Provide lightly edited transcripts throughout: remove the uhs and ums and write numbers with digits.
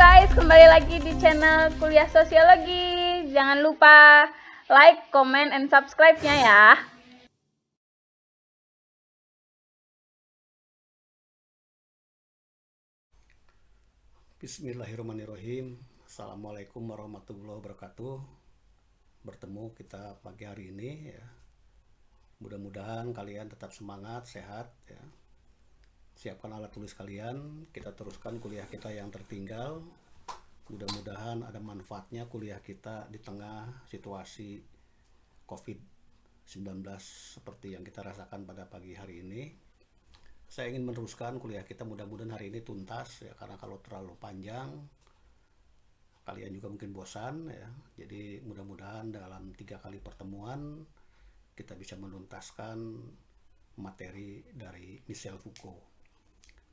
guys, kembali lagi di channel Kuliah Sosiologi. Jangan lupa like, comment, and subscribe-nya ya. Bismillahirrahmanirrahim. Assalamualaikum warahmatullahi wabarakatuh. Bertemu kita pagi hari ini ya. Mudah-mudahan kalian tetap semangat, sehat ya. Siapkan alat tulis kalian, kita teruskan kuliah kita yang tertinggal. Mudah-mudahan ada manfaatnya kuliah kita di tengah situasi COVID-19 seperti yang kita rasakan pada pagi hari ini. Saya ingin meneruskan kuliah kita, mudah-mudahan hari ini tuntas ya, karena kalau terlalu panjang kalian juga mungkin bosan ya. Jadi mudah-mudahan dalam 3 kali pertemuan kita bisa menuntaskan materi dari Michel Foucault.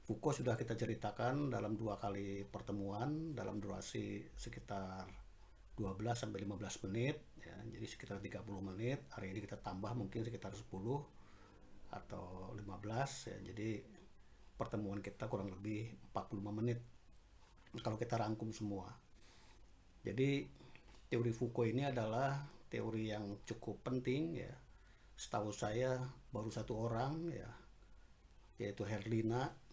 Foucault sudah kita ceritakan dalam 2 kali pertemuan dalam durasi sekitar 12 sampai 15 menit ya. Jadi sekitar 30 menit. Hari ini kita tambah mungkin sekitar 10 atau 15 ya. Jadi pertemuan kita kurang lebih 45 menit kalau kita rangkum semua. Jadi teori Foucault ini adalah teori yang cukup penting ya. Setahu saya baru 1 orang ya, yaitu Herlina,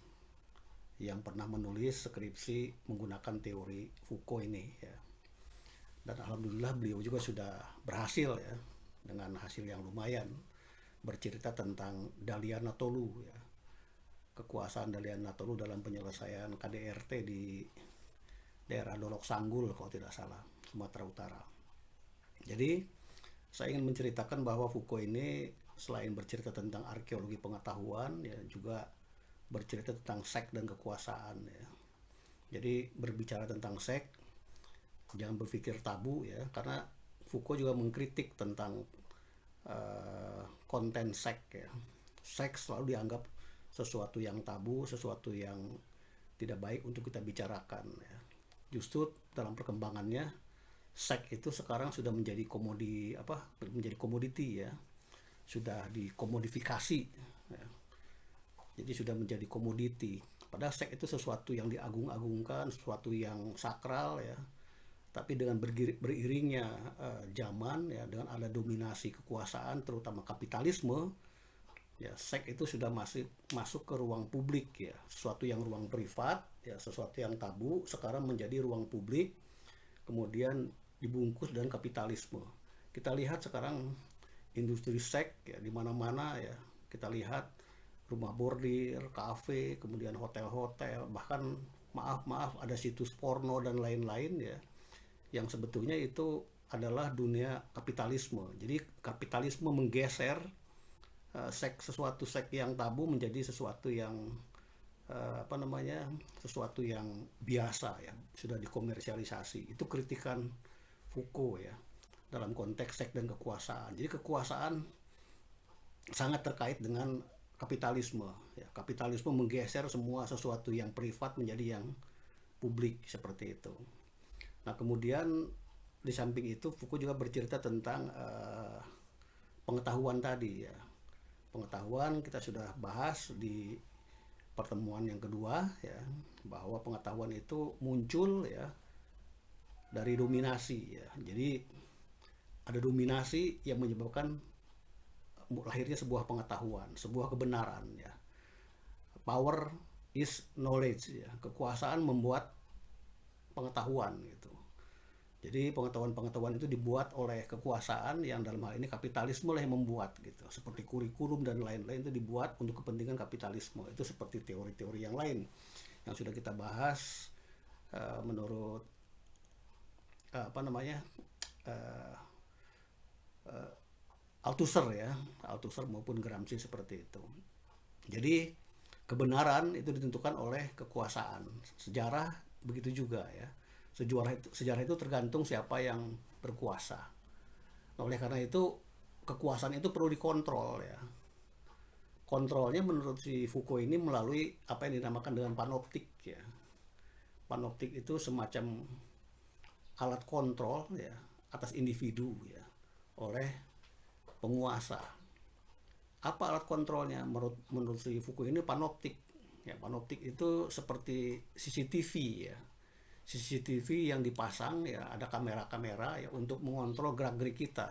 yang pernah menulis skripsi menggunakan teori Foucault ini ya. Dan alhamdulillah beliau juga sudah berhasil ya, dengan hasil yang lumayan, bercerita tentang Daliana Tolu ya, kekuasaan Daliana Tolu dalam penyelesaian KDRT di daerah Dolok Sanggul kalau tidak salah, Sumatera Utara. Jadi saya ingin menceritakan bahwa Foucault ini selain bercerita tentang arkeologi pengetahuan ya, juga bercerita tentang seks dan kekuasaan ya. Jadi berbicara tentang seks, jangan berpikir tabu ya, karena Foucault juga mengkritik tentang konten seks ya. Seks selalu dianggap sesuatu yang tabu, sesuatu yang tidak baik untuk kita bicarakan ya. Justru dalam perkembangannya seks itu sekarang sudah menjadi komoditi ya, sudah dikomodifikasi ya. Jadi sudah menjadi komoditi. Padahal seks itu sesuatu yang diagung-agungkan, sesuatu yang sakral ya. Tapi dengan beriringnya zaman ya, dengan ada dominasi kekuasaan terutama kapitalisme ya, seks itu sudah masuk ke ruang publik ya. Sesuatu yang ruang privat ya, sesuatu yang tabu sekarang menjadi ruang publik, kemudian dibungkus dengan kapitalisme. Kita lihat sekarang industri seks ya, di mana-mana ya. Kita lihat rumah bordir, kafe, kemudian hotel-hotel, bahkan maaf ada situs porno dan lain-lain ya, yang sebetulnya itu adalah dunia kapitalisme. Jadi kapitalisme menggeser sesuatu seks yang tabu menjadi sesuatu yang sesuatu yang biasa ya, sudah dikomersialisasi. Itu kritikan Foucault ya, dalam konteks seks dan kekuasaan. Jadi kekuasaan sangat terkait dengan kapitalisme ya. Kapitalisme menggeser semua sesuatu yang privat menjadi yang publik seperti itu. Nah, kemudian di samping itu Foucault juga bercerita tentang pengetahuan tadi ya. Pengetahuan kita sudah bahas di pertemuan yang kedua ya, bahwa pengetahuan itu muncul ya dari dominasi ya. Jadi ada dominasi yang menyebabkan lahirnya sebuah pengetahuan, sebuah kebenaran ya. Power is knowledge ya. Kekuasaan membuat pengetahuan gitu. Jadi pengetahuan-pengetahuan itu dibuat oleh kekuasaan, yang dalam hal ini kapitalisme lah yang membuat gitu. Seperti kurikulum dan lain-lain itu dibuat untuk kepentingan kapitalisme. Itu seperti teori-teori yang lain yang sudah kita bahas menurut Althusser ya, Althusser maupun Gramsci seperti itu. Jadi kebenaran itu ditentukan oleh kekuasaan. Sejarah begitu juga ya. Sejarah itu tergantung siapa yang berkuasa. Nah, oleh karena itu kekuasaan itu perlu dikontrol ya. Kontrolnya menurut si Foucault ini melalui apa yang dinamakan dengan panoptik ya. Panoptik itu semacam alat kontrol ya atas individu ya oleh penguasa. Apa alat kontrolnya? Menurut si Foucault ini panoptik. Ya, panoptik itu seperti CCTV ya. CCTV yang dipasang ya, ada kamera-kamera ya untuk mengontrol gerak-gerik kita.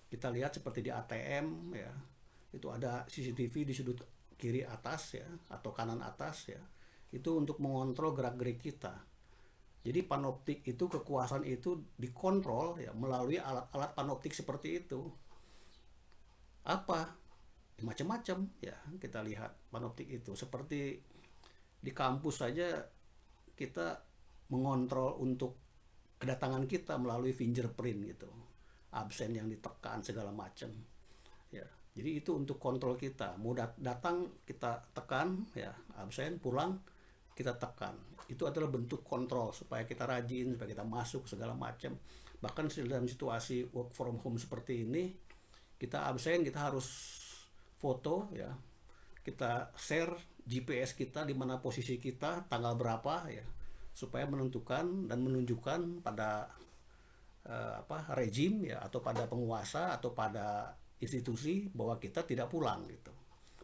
Kita lihat seperti di ATM ya, itu ada CCTV di sudut kiri atas ya atau kanan atas ya. Itu untuk mengontrol gerak-gerik kita. Jadi panoptik itu, kekuasaan itu dikontrol ya melalui alat-alat panoptik seperti itu. Apa? Ya, macam-macam ya, kita lihat panoptik itu. Seperti di kampus saja kita mengontrol untuk kedatangan kita melalui fingerprint gitu. Absen yang ditekan segala macam. Ya. Jadi itu untuk kontrol kita. Mau datang kita tekan ya, absen, pulang kita tekan. Itu adalah bentuk kontrol supaya kita rajin, supaya kita masuk segala macam. Bahkan dalam situasi work from home seperti ini, kita absen, kita harus foto ya. Kita share GPS kita di mana posisi kita, tanggal berapa ya, supaya menentukan dan menunjukkan pada rejim ya, atau pada penguasa atau pada institusi bahwa kita tidak pulang gitu.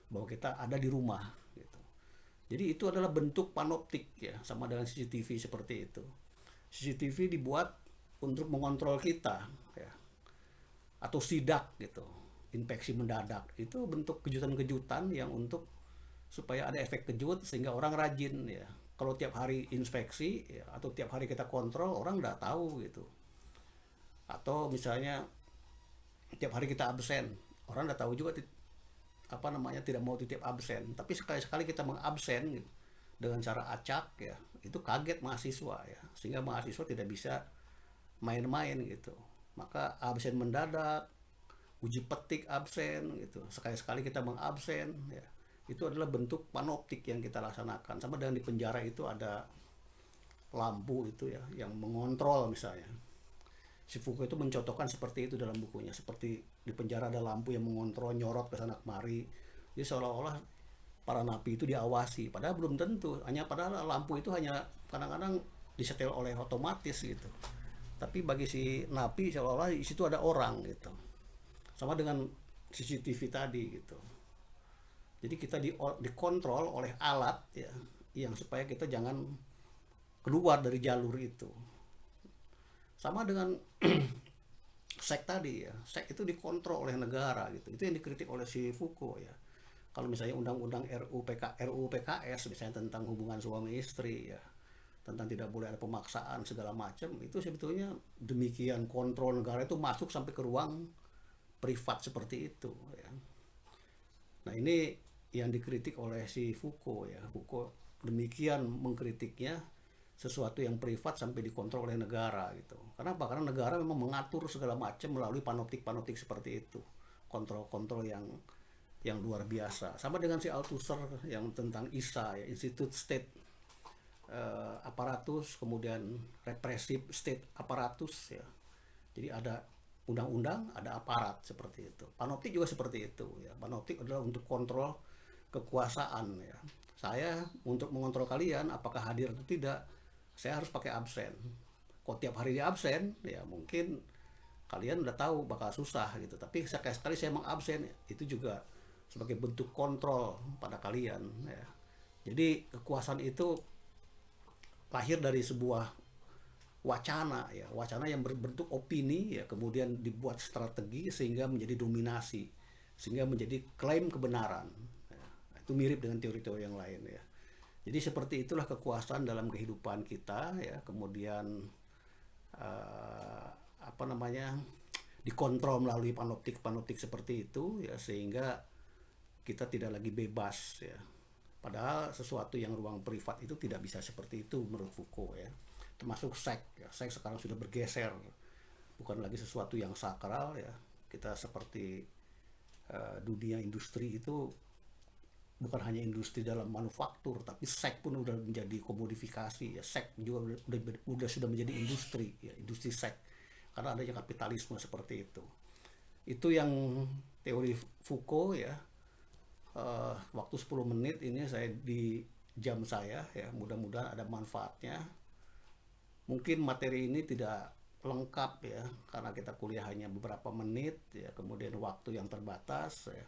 Bahwa kita ada di rumah gitu. Jadi itu adalah bentuk panoptik ya, sama dengan CCTV seperti itu. CCTV dibuat untuk mengontrol kita ya. Atau sidak gitu. Inspeksi mendadak itu bentuk kejutan-kejutan yang untuk supaya ada efek kejut sehingga orang rajin ya. Kalau tiap hari inspeksi ya, atau tiap hari kita kontrol, orang udah tahu gitu. Atau misalnya tiap hari kita absen, orang udah tahu juga tidak mau titip absen, tapi sekali-sekali kita mengabsen gitu, dengan cara acak ya, itu kaget mahasiswa ya, sehingga mahasiswa tidak bisa main-main gitu. Maka absen mendadak, uji petik absen gitu, sekali-sekali kita mengabsen ya, itu adalah bentuk panoptik yang kita laksanakan. Sama dengan di penjara itu ada lampu itu ya, yang mengontrol misalnya. Si Foucault itu mencontohkan seperti itu dalam bukunya, seperti di penjara ada lampu yang mengontrol, nyorot ke sana kemari. Jadi seolah-olah para napi itu diawasi, padahal belum tentu. Padahal lampu itu hanya kadang-kadang disetel oleh otomatis gitu. Tapi bagi si napi seolah-olah di situ ada orang gitu. Sama dengan CCTV tadi gitu. Jadi kita dikontrol oleh alat ya, yang supaya kita jangan keluar dari jalur itu. Sama dengan sek tadi ya, sek itu dikontrol oleh negara gitu. Itu yang dikritik oleh si Foucault ya. Kalau misalnya undang-undang RUU PKS misalnya tentang hubungan suami istri ya, tentang tidak boleh ada pemaksaan segala macam, itu sebetulnya demikian kontrol negara itu masuk sampai ke ruang privat seperti itu ya. Nah, ini yang dikritik oleh si Foucault ya. Foucault demikian mengkritiknya sesuatu yang privat sampai dikontrol oleh negara gitu. Kenapa? Karena negara memang mengatur segala macam melalui panoptik-panoptik seperti itu. Kontrol-kontrol yang luar biasa. Sama dengan si Althusser yang tentang ISA ya, Institute State Apparatus, kemudian Repressive State Apparatus ya. Jadi ada undang-undang, ada aparat seperti itu. Panoptik juga seperti itu ya. Panoptik adalah untuk kontrol kekuasaan ya. Saya untuk mengontrol kalian apakah hadir atau tidak, saya harus pakai absen. Kalau tiap hari di absen, ya mungkin kalian udah tahu bakal susah gitu. Tapi sekali-sekali saya mengabsen, itu juga sebagai bentuk kontrol pada kalian ya. Jadi kekuasaan itu lahir dari sebuah wacana ya, wacana yang berbentuk opini ya, kemudian dibuat strategi sehingga menjadi dominasi, sehingga menjadi klaim kebenaran. Ya. Itu mirip dengan teori-teori yang lain ya. Jadi seperti itulah kekuasaan dalam kehidupan kita ya, kemudian dikontrol melalui panoptik seperti itu ya, sehingga kita tidak lagi bebas ya. Padahal sesuatu yang ruang privat itu tidak bisa seperti itu menurut Foucault ya. Termasuk seks ya. Seks sekarang sudah bergeser, bukan lagi sesuatu yang sakral ya. Kita seperti dunia industri itu bukan hanya industri dalam manufaktur, tapi seks pun udah menjadi komodifikasi ya. Seks juga sudah menjadi industri ya, industri seks, karena adanya kapitalisme seperti itu. Itu yang teori Foucault ya. Waktu 10 menit ini saya di jam saya ya, mudah-mudahan ada manfaatnya. Mungkin materi ini tidak lengkap ya, karena kita kuliah hanya beberapa menit ya, kemudian waktu yang terbatas ya.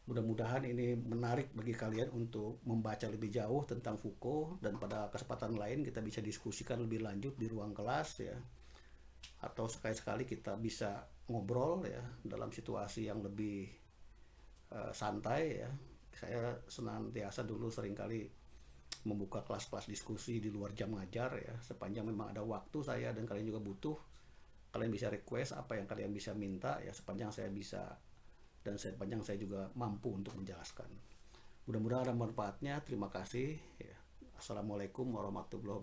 Mudah-mudahan ini menarik bagi kalian untuk membaca lebih jauh tentang Foucault, dan pada kesempatan lain kita bisa diskusikan lebih lanjut di ruang kelas ya, atau sekali-sekali kita bisa ngobrol ya dalam situasi yang lebih santai ya. Saya senantiasa dulu seringkali membuka kelas-kelas diskusi di luar jam ngajar ya, sepanjang memang ada waktu saya dan kalian juga butuh, kalian bisa request apa yang kalian bisa minta ya, sepanjang saya bisa dan sepanjang saya juga mampu untuk menjelaskan. Mudah-mudahan ada manfaatnya. Terima kasih ya. Assalamualaikum warahmatullahi wabarakatuh.